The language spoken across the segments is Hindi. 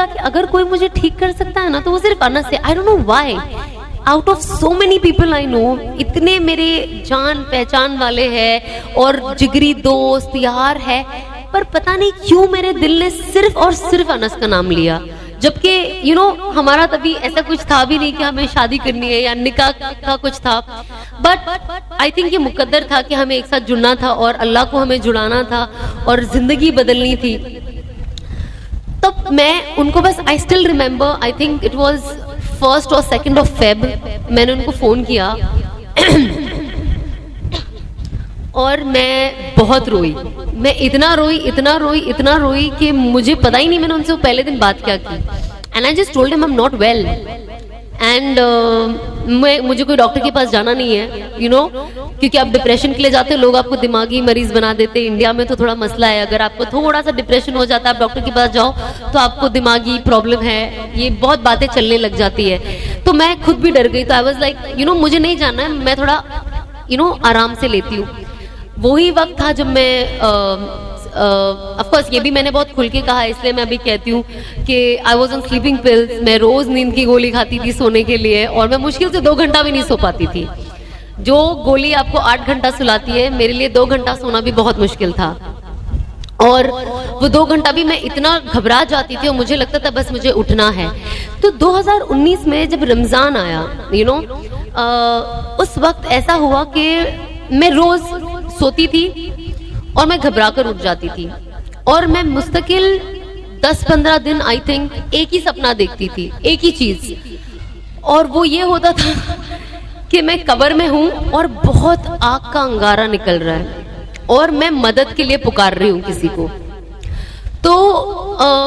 लगा कि अगर कोई मुझे ठीक कर सकता है ना तो वो सिर्फ अनस है। आई don't know why, out of so many people I know, इतने मेरे जान पहचान वाले हैं और जिगरी दोस्त यार है, पर पता नहीं क्यों मेरे दिल ने सिर्फ और सिर्फ अनस का नाम लिया। जबकि यू नो हमारा तभी ऐसा कुछ था भी नहीं कि हमें शादी करनी है या निकाह का कुछ था, बट आई थिंक ये मुकद्दर था कि हमें एक साथ जुड़ना था और अल्लाह को हमें जुड़ाना था और जिंदगी बदलनी थी। तब मैं उनको बस, I still remember, I think it was 1 और 2 of Feb, मैंने उनको फोन किया और मैं बहुत रोई। मैं इतना रोई कि मुझे पता ही नहीं मैंने उनसे वो पहले दिन बात क्या की। And I just told him I am not well and मुझे कोई डॉक्टर के पास जाना नहीं है, यू नो, क्योंकि आप डिप्रेशन के लिए जाते हो, लोग आपको दिमागी मरीज बना देते हैं। इंडिया में तो थोड़ा मसला है, अगर आपको थोड़ा सा डिप्रेशन हो जाता है आप डॉक्टर के पास जाओ तो आपको दिमागी प्रॉब्लम है, ये बहुत बातें चलने लग जाती है। तो मैं खुद भी डर गई। तो I was like, you know, मुझे नहीं जाना है, मैं थोड़ा यू नो आराम से लेती हूँ। वही वक्त था जब मैं ऑफ कोर्स ये भी मैंने बहुत खुल के कहा, इसलिए मैं अभी कहती हूँ कि I was on sleeping pills. मैं रोज नींद की गोली खाती थी सोने के लिए और मैं मुश्किल से 2 घंटा भी नहीं सो पाती थी। जो गोली आपको 8 घंटा सुलाती है, मेरे लिए 2 घंटा सोना भी बहुत मुश्किल था। और वो 2 घंटा भी मैं इतना घबरा जाती थी और मुझे लगता था बस मुझे उठना है। तो 2019 में जब रमजान आया, यू नो, उस वक्त ऐसा हुआ कि मैं रोज सोती थी और मैं घबरा कर उठ जाती थी और मैं मुस्तकिल 10-15 दिन आई थिंक एक ही सपना देखती थी, एक ही चीज, और वो ये होता था कि मैं कब्र में हूं और बहुत आग का अंगारा निकल रहा है और मैं मदद के लिए पुकार रही हूँ किसी को। तो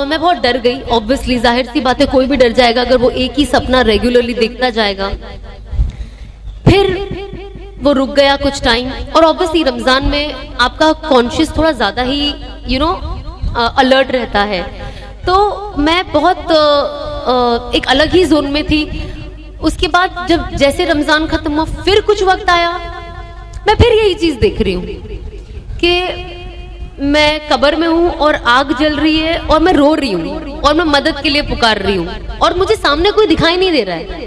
मैं बहुत डर गई। ऑब्वियसली जाहिर सी बात है, कोई भी डर जाएगा अगर वो एक ही सपना रेगुलरली देखता जाएगा। फिर वो रुक गया कुछ टाइम और ऑब्वियसली रमजान में आपका कॉन्शियस थोड़ा ज्यादा ही यू नो अलर्ट रहता है। तो मैं बहुत एक अलग ही जोन में थी। उसके बाद जब जैसे रमजान खत्म हुआ फिर कुछ वक्त आया, मैं फिर यही चीज देख रही हूँ कि मैं कब्र में हूँ और आग जल रही है और मैं रो रही हूँ और मैं मदद के लिए पुकार रही हूँ और मुझे सामने कोई दिखाई नहीं दे रहा है।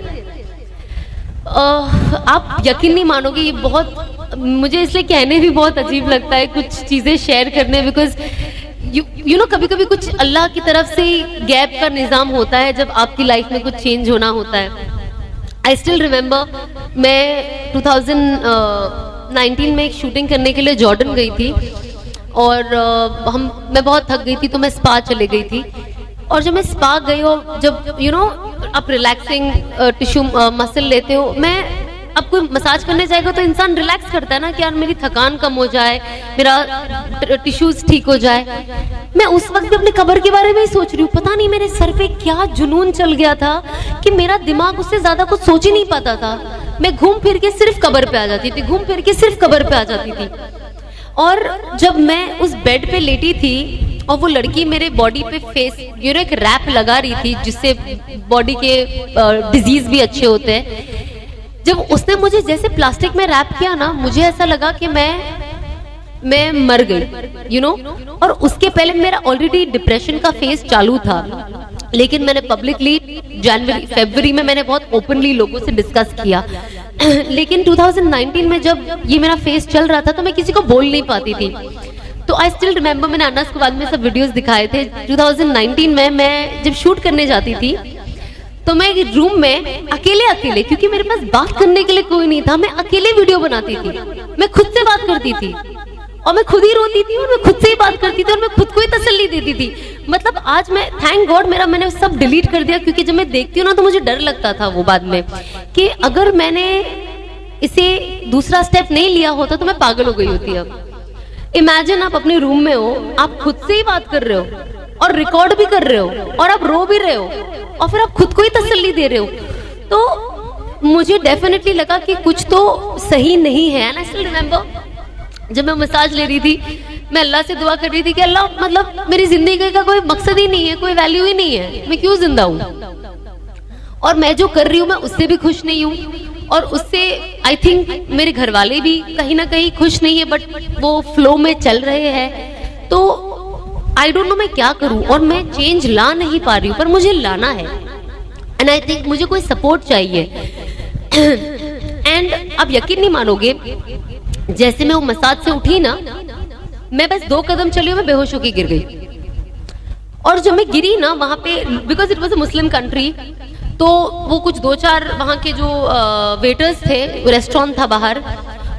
आप यकीन नहीं मानोगे, ये बहुत मुझे इसलिए कहने भी बहुत अजीब लगता है कुछ चीजें शेयर करने, बिकॉज यू नो कभी कभी कुछ अल्लाह की तरफ से गैप का निजाम होता है जब आपकी लाइफ में कुछ चेंज होना होता है। आई स्टिल रिमेम्बर मैं 2019 में एक शूटिंग करने के लिए जॉर्डन गई थी और मैं बहुत थक गई थी तो मैं स्पा चले गई थी। और जब मैं स्पा गई और जब यू नो आप रिलैक्सिंग टिश्यू मसल लेते हो, मैं अब कोई मसाज करने जाएगा तो इंसान रिलैक्स करता है ना कि यार मेरी थकान कम हो जाए, मेरा टिश्यूज ठीक हो जाए। मैं उस वक्त भी अपने कब्र के बारे में ही सोच रही हूँ। पता नहीं मेरे सर पे क्या जुनून चल गया था कि मेरा दिमाग उससे ज्यादा कुछ सोच ही नहीं पाता था। मैं घूम फिर के सिर्फ कब्र पे आ जाती थी, घूम फिर के सिर्फ कब्र पे आ जाती थी। और जब मैं उस बेड पे लेटी थी और वो लड़की मेरे बॉडी पे फेस यू नो एक रैप लगा रही थी जिससे बॉडी के डिजीज भी अच्छे होते हैं, जब उसने मुझे जैसे प्लास्टिक में रैप किया ना, मुझे ऐसा लगा कि मैं मर गई यू नो। और उसके पहले मेरा ऑलरेडी डिप्रेशन का फेज चालू था, लेकिन मैंने पब्लिकली फरवरी में मैंने बहुत ओपनली लोगों से डिस्कस किया। लेकिन 2019 में जब ये मेरा फेस चल रहा था तो मैं किसी को बोल नहीं पाती थी। तो आई स्टिल रिमेम्बर, मैंने अनस के बाद में सब वीडियोस दिखाए थे। 2019 में मैं जब शूट करने जाती थी तो मैं रूम में अकेले क्योंकि मेरे पास बात करने के लिए कोई नहीं था, मैं अकेले वीडियो बनाती थी। मैं खुद से बात करती थी और मैं खुद ही रोती थी और मैं खुद से ही बात करती थी और मैं खुद को ही तसल्ली देती थी। मतलब आज मैं थैंक गॉड मैंने सब डिलीट कर दिया, क्योंकि जब मैं देखती हूँ ना तो मुझे डर लगता था वो बाद में कि अगर मैंने इसे दूसरा स्टेप नहीं लिया होता तो मैं पागल हो गई होती। अब इमेजिन आप अपने रूम में हो, आप खुद से ही बात कर रहे हो और रिकॉर्ड भी कर रहे हो और आप रो भी रहे हो और फिर आप खुद को ही तसल्ली दे रहे हो। तो मुझे डेफिनेटली लगा कि कुछ तो सही नहीं है। एंड आई स्टिल रिमेम्बर जब मैं मसाज ले रही थी, मैं अल्लाह से दुआ कर रही थी कि अल्लाह मतलब मेरी जिंदगी का कोई मकसद ही नहीं है, कोई वैल्यू ही नहीं है, मैं क्यों जिंदा हूँ और मैं जो कर रही हूँ मैं उससे भी खुश नहीं हूँ और उससे आई थिंक मेरे घर वाले भी कहीं ना कहीं खुश नहीं है, बट वो फ्लो में चल रहे हैं। तो आई डोंट नो मैं क्या करूं, और मैं चेंज ला नहीं पा रही हूँ, पर मुझे लाना है। एंड आई थिंक मुझे कोई सपोर्ट चाहिए। एंड अब यकीन नहीं मानोगे, जैसे मैं वो मसाज से उठी ना, मैं बस 2 कदम चली, मैं बेहोश होकर गिर गई। और जब मैं गिरी ना वहां पे, because it was a Muslim country, तो वो कुछ 2-4 वहां के जो वेटर्स थे, रेस्टोरेंट था बाहर,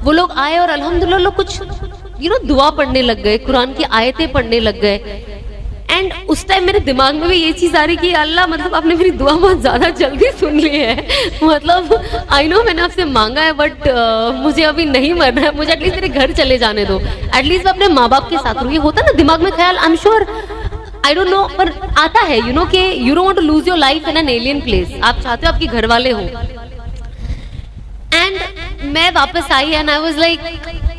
वो लोग आए और अल्हम्दुलिल्लाह लोग कुछ दुआ पढ़ने लग गए, कुरान की आयतें पढ़ने लग गए। एंड उस टाइम मेरे दिमाग में भी ये चीज आ रही कि अल्लाह, मतलब आपने मेरी दुआ बहुत ज्यादा जल्दी सुन ली है। मतलब आई नो मैंने आपसे मांगा है, बट मुझे अभी नहीं मरना है, मुझे एटलीस्ट मेरे घर चले जाने दो, एटलीस्ट मैं अपने माँ बाप के साथ रहूँ। ये होता ना दिमाग में ख्याल, I am sure, I don't know, पर आता है कि you don't want to lose your life in an alien place. आप चाहते हो आपके घर वाले हो। एंड मैं वापस आई एंड आई वाज लाइक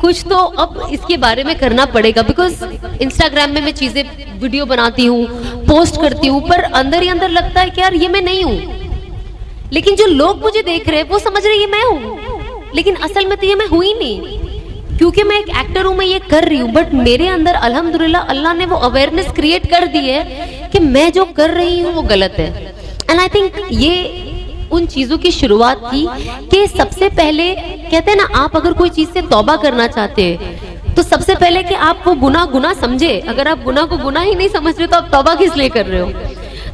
कुछ तो अब इसके बारे में करना पड़ेगा, बिकॉज इंस्टाग्राम में मैं चीजें वीडियो बनाती हूँ, पोस्ट करती हूँ, पर अंदर ही अंदर लगता है कि यार ये मैं नहीं हूँ। लेकिन जो लोग मुझे देख रहे हैं वो समझ रहे ये मैं हूँ, लेकिन असल में तो ये मैं हुई नहीं, क्योंकि मैं एक एक्टर हूँ, मैं ये कर रही हूँ। बट मेरे अंदर अल्हम्दुलिल्लाह अल्लाह ने वो अवेयरनेस क्रिएट कर दी है कि मैं जो कर रही हूँ वो गलत है। एंड आई थिंक ये उन चीजों की शुरुआत थी कि सबसे पहले कहते हैं ना, आप अगर कोई चीज से तौबा करना चाहते हैं तो सबसे पहले कि आप वो गुनाह समझे। अगर आप गुनाह को गुनाह ही नहीं समझ रहे तो आप तौबा किस लिए कर रहे हो।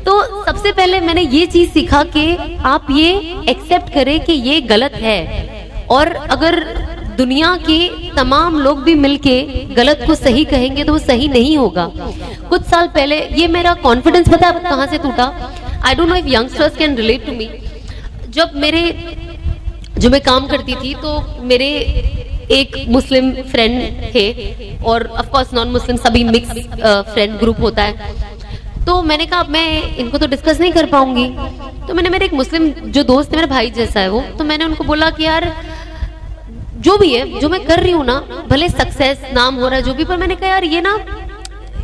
तो सबसे पहले मैंने ये चीज सीखा कि आप ये एक्सेप्ट करें कि ये गलत है, और अगर दुनिया के तमाम लोग भी मिलके गलत को सही कहेंगे तो वो सही नहीं होगा। कुछ साल पहले ये मेरा कॉन्फिडेंस पता है कहाँ से टूटा? I don't know if youngsters can relate to me. जब जो मैं काम करती थी तो मेरे एक मुस्लिम फ्रेंड थे, और ऑफ कोर्स नॉन मुस्लिम, सभी मिक्स फ्रेंड ग्रुप होता है। तो मैंने कहा अब मैं इनको तो डिस्कस नहीं कर पाऊंगी, तो मैंने मेरे एक मुस्लिम जो दोस्त है, मेरा भाई जैसा है वो, तो मैंने उनको बोला कि यार जो भी है, जो मैं कर रही हूँ ना, भले सक्सेस नाम हो रहा है जो भी, पर मैंने कहा यार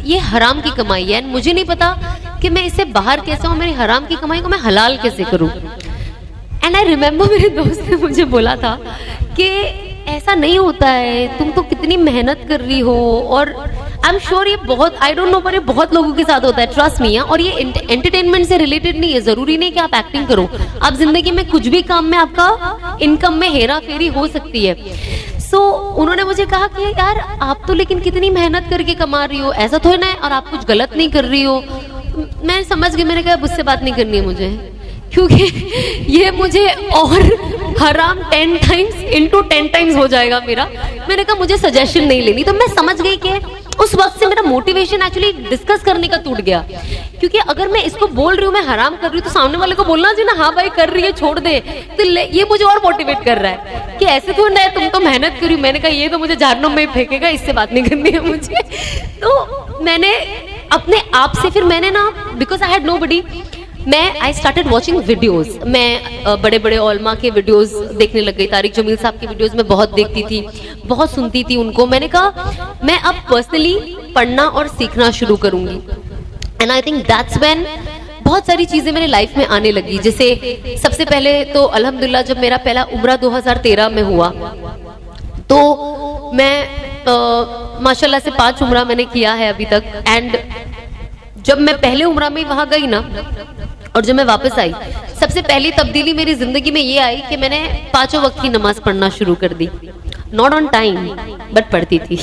ये हराम की कमाई है, मुझे नहीं पता कि मैं इससे बाहर कैसे हूँ, मेरी हराम की कमाई को मैं हलाल कैसे करूँ। एंड आई रिमेम्बर मेरे दोस्त ने मुझे बोला था कि ऐसा नहीं होता है, तुम तो कितनी मेहनत कर रही हो, और आई एम श्योर ये बहुत, आई डोंट नो, पर ये बहुत लोगों के साथ होता है, ट्रस्ट मी। और ये एंटरटेनमेंट से रिलेटेड नहीं है, जरूरी नहीं कि आप एक्टिंग करो, आप जिंदगी में कुछ भी काम में आपका इनकम में हेरा फेरी हो सकती है। सो उन्होंने मुझे कहा कि यार आप तो लेकिन कितनी मेहनत करके कमा रही हो, ऐसा तो है ना, और आप कुछ गलत नहीं कर रही हो। मैं समझ गई, मैंने कहा मुझसे बात नहीं करनी है मुझे, क्योंकि ये मुझे और हराम 10 टाइम्स इंटू 10 टाइम्स हो जाएगा मेरा। मैंने कहा मुझे सजेशन नहीं लेनी। तो मैं समझ गई कि उस वक्त से मेरा मोटिवेशन एक्चुअली डिस्कस करने का टूट गया, क्योंकि अगर मैं इसको बोल रही हूँ मैं हराम कर रही हूँ, तो सामने वाले को बोलना चाहिए ना, हाँ भाई कर रही है छोड़ दे, तो ये मुझे और मोटिवेट कर रहा है कि ऐसे तो नहीं, तुम तो मेहनत करी। मैंने कहा ये तो मुझे जहन्नुम में फेंकेगा, इससे बात नहीं करनी है मुझे। तो मैंने अपने आप से फिर मैंने ना, because I had nobody, I started watching videos. मैं बड़े बड़े ओलमा के वीडियोज देखने लग गई, तारिक जमील साहब के वीडियोज में बहुत देखती थी, बहुत सुनती थी उनको। मैंने कहा मैं अब पर्सनली पढ़ना और सीखना शुरू करूंगी। And I think that's when बहुत सारी चीजें मेरे लाइफ में आने लगी। जैसे सबसे पहले तो अल्हम्दुलिल्लाह जब मेरा पहला उम्रा 2013 में हुआ, तो मैं माशाल्लाह से 5 उम्रा मैंने किया है अभी तक। एंड जब मैं पहले उम्रा में वहां गई ना, और जब मैं वापस आई, सबसे पहली तब्दीली मेरी जिंदगी में ये आई कि मैंने 5 वक्त की नमाज पढ़ना शुरू कर दी। नॉट ऑन टाइम बट पढ़ती थी।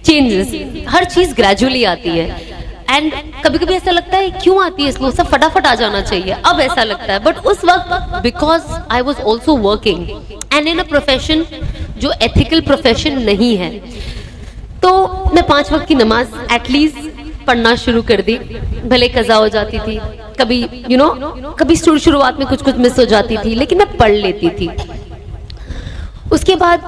चेंजेस, हर चीज ग्रेजुअली आती है। एंड कभी कभी ऐसा लगता है क्यों आती है स्लो, सब फटाफट आ जाना चाहिए, अब ऐसा लगता है। बट उस वक्त because I was also working and in a profession जो एथिकल प्रोफेशन नहीं है, तो मैं 5 वक्त की नमाज एटलीस्ट पढ़ना शुरू कर दी। भले कज़ा हो जाती थी, कभी कभी शुरुआत में कुछ मिस हो जाती थी, लेकिन मैं पढ़ लेती थी। उसके बाद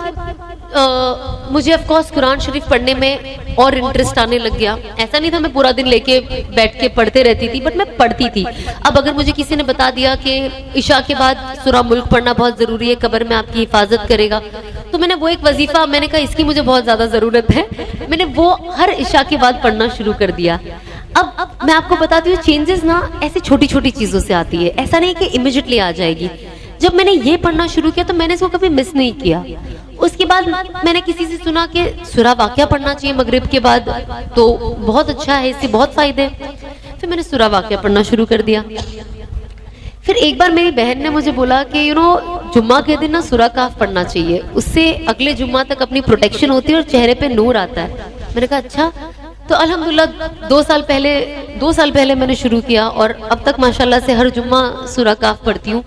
मुझे ऑफ कोर्स कुरान शरीफ पढ़ने में और इंटरेस्ट आने लग गया। ऐसा नहीं था मैं पूरा दिन लेके बैठ के पढ़ते रहती थी, बट मैं पढ़ती थी। अब अगर मुझे किसी ने बता दिया कि इशा के बाद सूरा मुल्क पढ़ना बहुत जरूरी है, कब्र में आपकी हिफाजत करेगा, तो मैंने वो एक वजीफा, मैंने कहा इसकी मुझे बहुत ज्यादा जरूरत है, मैंने वो हर इशा के बाद पढ़ना शुरू कर दिया। अब मैं आपको बताती हूँ, चेंजेस ना ऐसी छोटी छोटी चीजों से आती है, ऐसा नहीं कि इमिडिएटली आ जाएगी। जब मैंने ये पढ़ना शुरू किया तो मैंने इसको कभी मिस नहीं किया, उसके बाद मैंने किसी से सुना कि सूरा वाक़या पढ़ना चाहिए मगरिब के बाद, तो बहुत अच्छा है, इससे बहुत फायदे। फिर मैंने सूरा वाक़या पढ़ना शुरू कर दिया। फिर एक बार मेरी बहन ने मुझे बोला कि जुम्मा के दिन ना सूरा काफ पढ़ना चाहिए, उससे अगले जुम्मा तक अपनी प्रोटेक्शन होती है और चेहरे पे नूर आता है। मैंने कहा अच्छा। तो अल्हम्दुलिल्लाह 2 साल पहले मैंने शुरू किया और अब तक माशाल्लाह से हर जुम्मा सूरा काफ पढ़ती हूँ।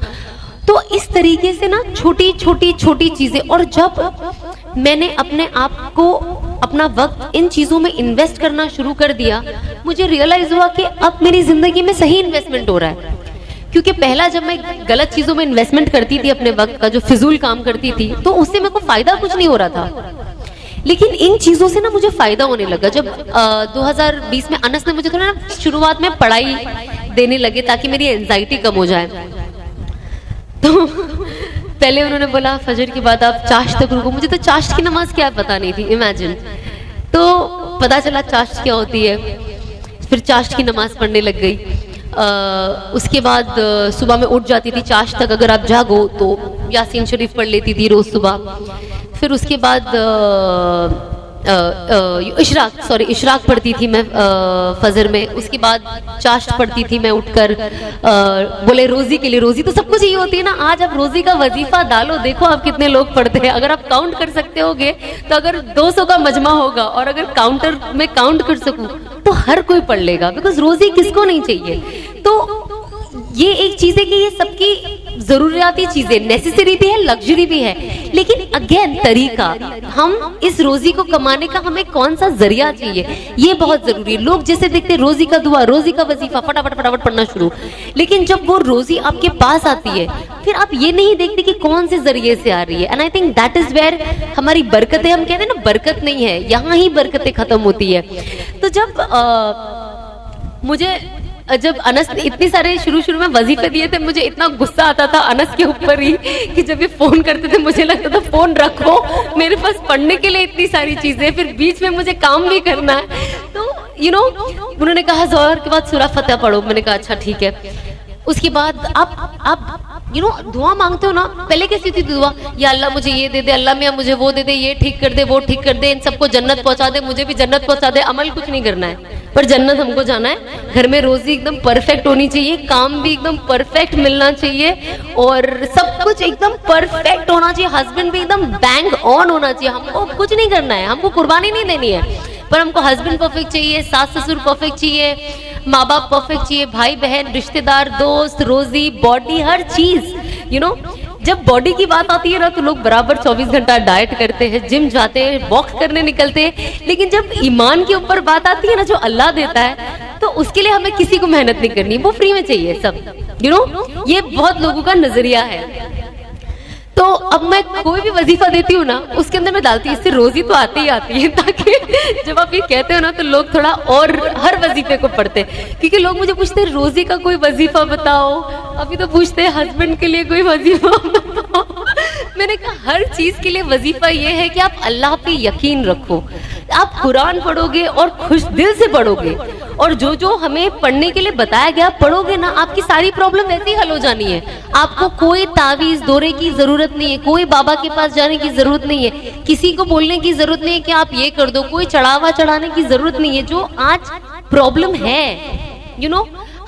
तो इस तरीके से ना छोटी चीजें, और जब मैंने अपने आप को, अपना वक्त इन चीजों में इन्वेस्ट करना शुरू कर दिया, मुझे रियलाइज हुआ कि अब मेरी जिंदगी में सही इन्वेस्टमेंट हो रहा है। क्योंकि पहला जब मैं गलत चीजों में इन्वेस्टमेंट करती थी अपने वक्त का, जो फिजूल काम करती थी, तो उससे मेरे को फायदा कुछ नहीं हो रहा था। लेकिन इन चीजों से ना मुझे फायदा होने लगा। जब 2020 में अनस ने मुझे थोड़ा ना शुरुआत में पढ़ाई देने लगे ताकि मेरी एंजाइटी कम हो जाए, तो पहले उन्होंने बोला फजर के बाद आप चाश्त तक रुको। मुझे तो चाश्त की नमाज क्या पता नहीं थी, इमेजिन। तो पता चला चाश्त क्या होती है, फिर चाश्त की नमाज पढ़ने लग गई। उसके बाद सुबह में उठ जाती थी चाश्त तक, अगर आप जागो तो यासीन शरीफ पढ़ लेती थी रोज सुबह। फिर उसके बाद इशराक पढ़ती थी मैं फजर में। उसके बाद चाश्त पढ़ती थी मैं उठकर। बोले रोजी के लिए, रोजी तो सब कुछ ही होती है ना। आज आप रोजी का वजीफा डालो, देखो आप कितने लोग पढ़ते हैं। अगर आप काउंट कर सकते होगे तो अगर 200 का मजमा होगा, और अगर काउंटर में काउंट कर सकूं तो हर कोई पढ़ लेगा, बिकॉज रोजी किसको नहीं चाहिए। तो ये एक चीज है कि ये सबकी जरूरियाती चीजें, नेसेसरी भी है, लग्जरी भी है, लेकिन अगेन तरीका, हम इस रोजी को कमाने का हमें कौन सा जरिया चाहिए, ये बहुत जरूरी है। लोग जैसे देखते रोजी का दुआ, रोजी का वजीफा, फटाफट पढ़ना शुरू, लेकिन जब वो रोजी आपके पास आती है फिर आप ये नहीं देखते कि कौन से जरिए से आ रही है। And I think that is where हमारी बरकतें, हम कहते हैं ना बरकत नहीं है, यहाँ ही बरकतें खत्म होती है। तो जब अनस ने इतने सारे शुरू में वजीफे दिए थे, मुझे इतना गुस्सा आता था अनस के ऊपर ही कि जब ये फोन करते थे मुझे लगता था फोन रखो, मेरे पास पढ़ने के लिए इतनी सारी चीजें, फिर बीच में मुझे काम भी करना है। तो उन्होंने कहा ज़ोहर के बाद सूरा फतह पढ़ो। मैंने कहा अच्छा ठीक है। उसके बाद आप दुआ मांगते हो ना, पहले कैसी थी दुआ, या अल्लाह मुझे ये दे दे, अल्लाह मियां मुझे वो दे दे, ये ठीक कर दे, वो ठीक कर दे, इन सबको जन्नत पहुंचा दे, मुझे भी जन्नत पहुंचा दे। अमल कुछ नहीं करना है, पर जन्नत हमको जाना है। घर में रोजी एकदम परफेक्ट होनी चाहिए, काम भी एकदम परफेक्ट मिलना चाहिए, और सब कुछ एकदम परफेक्ट होना चाहिए। हस्बैंड भी एकदम बैंग ऑन होना चाहिए। हमको कुछ नहीं करना है, हमको कुर्बानी नहीं देनी है, पर हमको हस्बैंड परफेक्ट चाहिए, सास ससुर परफेक्ट चाहिए, माँ बाप परफेक्ट चाहिए, भाई बहन, रिश्तेदार, दोस्त, रोजी, बॉडी, हर चीज। जब बॉडी की बात आती है ना, तो लोग बराबर 24 घंटा डाइट करते हैं, जिम जाते हैं, वॉक करने निकलते हैं, लेकिन जब ईमान के ऊपर बात आती है ना, जो अल्लाह देता है, तो उसके लिए हमें किसी को मेहनत नहीं करनी, वो फ्री में चाहिए सब। ये बहुत लोगों का नजरिया है। तो अब मैं कोई भी वजीफा देती हूँ ना, उसके अंदर मैं डालती हूँ इससे रोजी तो आती ही आती है, ताकि जब आप ये कहते हो ना तो लोग थोड़ा और हर वजीफे को पढ़ते हैं। क्योंकि लोग मुझे पूछते हैं रोजी का कोई वजीफा बताओ, अभी तो पूछते हैं हस्बैंड के लिए कोई वजीफा बताओ। मैंने कहा हर चीज के लिए वजीफा ये है कि आप अल्लाह पे यकीन रखो, आप कुरान पढ़ोगे और खुश दिल से पढ़ोगे, और जो हमें पढ़ने के लिए बताया गया पढ़ोगे ना, आपकी सारी प्रॉब्लम वैसे ही हल हो जानी है। आपको कोई तावीज दौरे की जरूरत नहीं है, कोई बाबा के पास जाने की जरूरत नहीं है, किसी को बोलने की जरूरत नहीं है कि आप ये कर दो, कोई चढ़ावा चढ़ाने की जरूरत नहीं है। जो आज प्रॉब्लम है,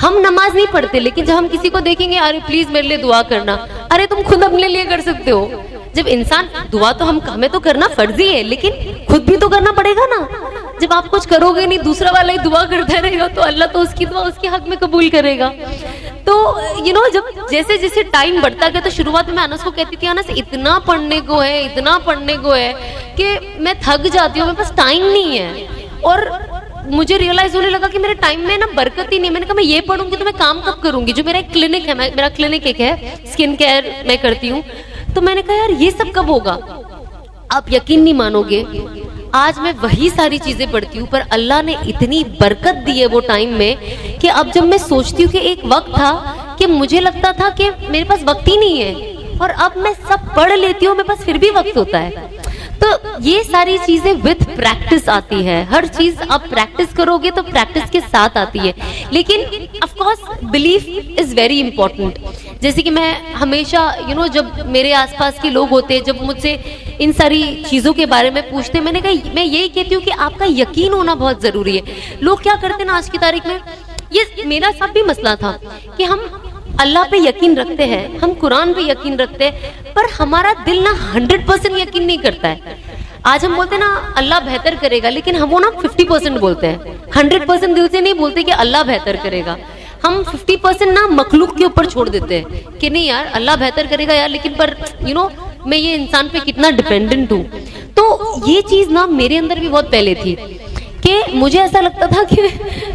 हम नमाज नहीं पढ़ते, लेकिन जब हम किसी को देखेंगे, अरे प्लीज मेरे लिए दुआ करना, अरे तुम खुद अपने लिए कर सकते हो। जब इंसान दुआ तो हमें तो करना फर्जी है, लेकिन खुद भी तो करना पड़ेगा ना। जब आप कुछ करोगे नहीं, दूसरा वाला ही दुआ करता रहेगा, तो अल्लाह तो उसकी दुआ उसके हक में कबूल करेगा। तो जब जैसे जैसे टाइम बढ़ता गया, तो शुरुआत में अनस को कहती थी, अनस इतना पढ़ने को है कि मैं थक जाती हूँ, मेरे पास टाइम नहीं है। और मुझे रियलाइज होने लगा कि मेरे टाइम में ना बरकत ही नहीं। मैंने कहा मैं ये पढ़ूंगी तो मैं काम कब करूंगी। जो मेरा एक क्लिनिक है, मेरा क्लिनिक एक है, स्किन केयर मैं करती हूँ, तो मैंने कहा यार ये सब कब होगा। आप यकीन नहीं मानोगे, आज मैं वही सारी चीजें पढ़ती हूँ, पर अल्लाह ने इतनी बरकत दी है वो टाइम में कि अब जब मैं सोचती हूँ कि एक वक्त था कि मुझे लगता था कि मेरे पास वक्त ही नहीं है, और अब मैं सब पढ़ लेती हूँ, मेरे पास फिर भी वक्त होता है। तो ये सारी चीजें विथ प्रैक्टिस आती है। हर चीज आप प्रैक्टिस करोगे तो प्रैक्टिस के साथ आती है। लेकिन of course belief is very important. जैसे कि मैं हमेशा जब मेरे आसपास के लोग होते हैं, जब मुझसे इन सारी चीज़ों के बारे में पूछते हैं, मैंने कहा मैं यही कहती हूँ कि आपका यकीन होना बहुत ज़रूरी है। लोग क्या करते हैं ना आज की तारीख में, ये मेरा सब भी मसला था कि हम अल्लाह पे यकीन रखते हैं, हम कुरान पे यकीन रखते हैं, पर हमारा दिल ना 100% यकीन नहीं करता है। आज हम बोलते हैं ना अल्लाह बेहतर करेगा, लेकिन हम वो ना 50% बोलते हैं, 100% दिल से नहीं बोलते कि अल्लाह बेहतर करेगा। हम 50% ना मखलूक के ऊपर छोड़ देते हैं कि नहीं यार अल्लाह बेहतर करेगा यार, लेकिन पर मैं ये इंसान पे कितना डिपेंडेंट हूँ। तो ये चीज ना मेरे अंदर भी बहुत पहले थी कि मुझे ऐसा लगता था कि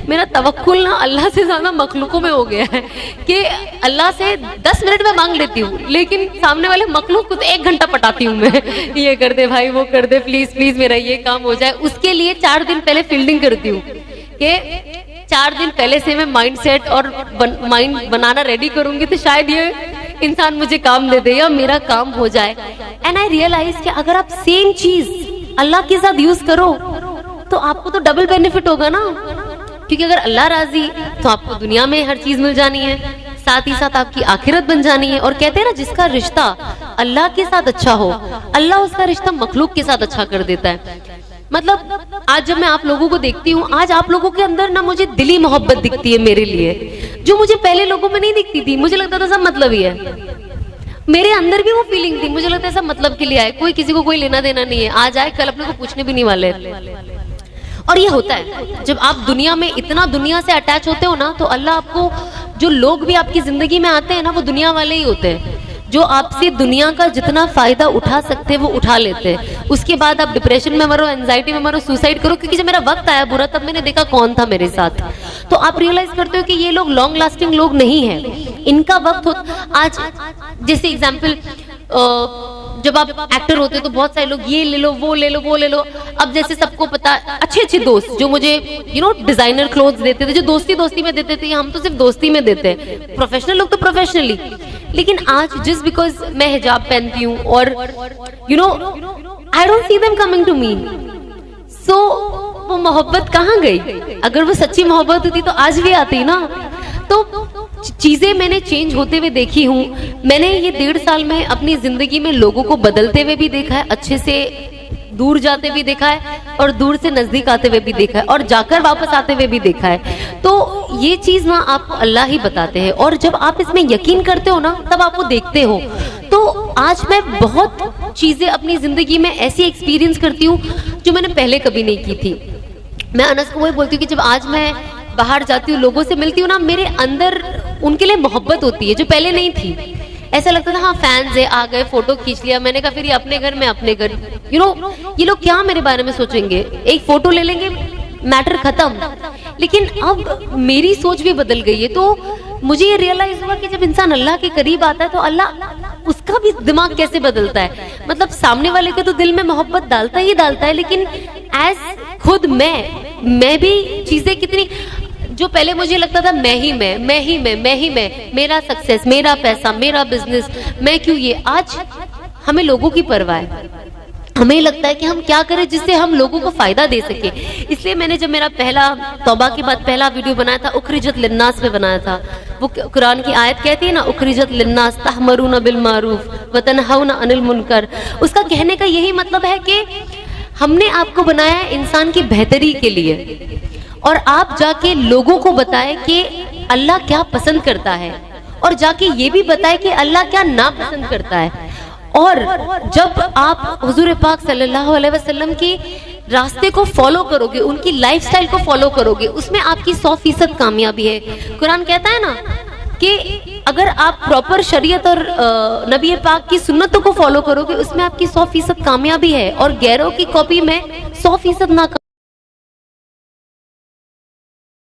मेरा तवक्कुल ना अल्लाह से ज्यादा मखलूकों में हो गया है कि अल्लाह से 10 मिनट में मांग लेती हूँ, लेकिन सामने वाले मखलूक को तो 1 घंटा पटाती हूँ मैं, ये कर दे भाई, वो कर दे, प्लीज प्लीज मेरा ये काम हो जाए। उसके लिए 4 दिन पहले फील्डिंग करती हूँ कि 4 दिन पहले से मैं माइंड सेट और माइंड बनाना रेडी करूंगी तो शायद ये इंसान मुझे काम दे दे या मेरा काम हो जाए। एंड आई रियलाइज कि अगर आप सेम चीज अल्लाह के साथ यूज करो तो आपको तो डबल बेनिफिट होगा ना, क्योंकि अगर अल्लाह राजी तो आपको दुनिया में हर चीज मिल जानी है, साथ ही साथ आपकी आखिरत बन जानी है। और कहते हैं ना जिसका रिश्ता अल्लाह के साथ अच्छा हो, अल्लाह उसका रिश्ता मखलूक के साथ अच्छा कर देता है। मतलब आज जब मैं आप लोगों को देखती हूँ, आज आप लोगों के अंदर ना मुझे दिली मोहब्बत दिखती है मेरे लिए, जो मुझे पहले लोगों में नहीं दिखती थी। मुझे लगता था सब मतलब ही है, मेरे अंदर भी वो फीलिंग थी, मुझे लगता है सब मतलब के लिए आए, कोई किसी को कोई लेना देना नहीं है, आज आए कल अपने को पूछने भी नहीं वाले। और ये होता है जब आप दुनिया में इतना दुनिया से अटैच होते हो ना, तो अल्लाह आपको, जो लोग भी आपकी जिंदगी में आते हैं ना, वो दुनिया वाले ही होते हैं, जो आपसे दुनिया का जितना फायदा उठा सकते हैं वो उठा लेते हैं। उसके बाद आप डिप्रेशन में मरो, एंजाइटी में मरो, सुसाइड करो, क्योंकि जब मेरा वक्त आया बुरा तब मैंने देखा कौन था मेरे साथ। तो आप रियलाइज करते हो कि ये लोग लॉन्ग लास्टिंग लोग नहीं है, इनका वक्त हो। आज जैसे एग्जाम्पल, जब आप एक्टर होते हो तो बहुत सारे लोग ये ले लो, वो ले लो, वो ले लो। अब जैसे सबको पता, अच्छे अच्छे दोस्त जो मुझे डिजाइनर क्लोथ्स देते थे, जो दोस्ती दोस्ती में देते थे, हम तो सिर्फ दोस्ती में देते हैं, प्रोफेशनल लोग तो प्रोफेशनली। लेकिन आज जस्ट बिकॉज मैं हिजाब पहनती हूँ और I don't see them coming to me, so वो मोहब्बत कहाँ गई? अगर वो सच्ची मोहब्बत होती तो आज भी आती ना। तो चीजें मैंने चेंज होते हुए देखी हूँ। मैंने ये 1.5 साल में अपनी जिंदगी में लोगों को बदलते हुए भी देखा है, अच्छे से दूर जाते हुए देखा है, और दूर से नजदीक आते हुए भी देखा है, और जाकर वापस आते हुए भी देखा है। तो ये चीज ना आपको अल्लाह ही बताते हैं, और जब आप इसमें यकीन करते हो ना तब आप वो देखते हो। तो आज मैं बहुत चीजें अपनी जिंदगी में ऐसी एक्सपीरियंस करती हूँ जो मैंने पहले कभी नहीं की थी। मैं अनस को वही बोलती हूँ कि जब आज मैं बाहर जाती हूँ, लोगों से मिलती हूँ ना, मेरे अंदर उनके लिए मोहब्बत होती है जो पहले नहीं थी। ऐसा लगता था हाँ फैंस है, आ गए, फोटो खींच लिया। मैंने कहा फिर ये अपने घर में अपने घर, ये लोग क्या मेरे बारे में सोचेंगे, एक फोटो ले लेंगे, मैटर खत्म। लेकिन अब मेरी सोच भी बदल गई है। तो मुझे ये रियलाइज हुआ कि जब इंसान अल्लाह के करीब आता है तो अल्लाह उसका भी दिमाग कैसे बदलता है। मतलब सामने वाले के तो दिल में मोहब्बत डालता ही डालता है, लेकिन एज खुद मैं भी चीजें कितनी, जो पहले मुझे लगता था मैं ही मैं, मेरा सक्सेस, मेरा पैसा, मेरा बिजनेस, मैं क्यों ये। आज हमें लोगों की परवाह है, हमें लगता है कि हम क्या करें जिससे हम लोगों को फायदा दे सके। इसलिए मैंने जब मेरा पहला तौबा के बाद पहला वीडियो बनाया था, उखरिजत लिन्नास पे बनाया था। वो कुरान की आयत कहती है ना, उखरिजत लिन्नास तहमरूना बिल मारूफ व तनहौना अनिल मुनकर। उसका कहने का यही मतलब है कि हमने आपको बनाया है इंसान की बेहतरी के लिए, और आप जाके लोगों को बताएं कि अल्लाह क्या पसंद करता है, और जाके ये भी बताएं कि अल्लाह क्या नापसंद करता है। और जब आप हुजूर पाक सल्लल्लाहु अलैहि वसल्लम की रास्ते को फॉलो करोगे, उनकी लाइफस्टाइल को फॉलो करोगे, उसमें आपकी 100% कामयाबी है। कुरान कहता है ना कि अगर आप प्रॉपर शरीयत और नबी पाक की सुन्नतों को फॉलो करोगे, उसमें आपकी 100% कामयाबी है, और गैरों की कॉपी में 100% नाकाम।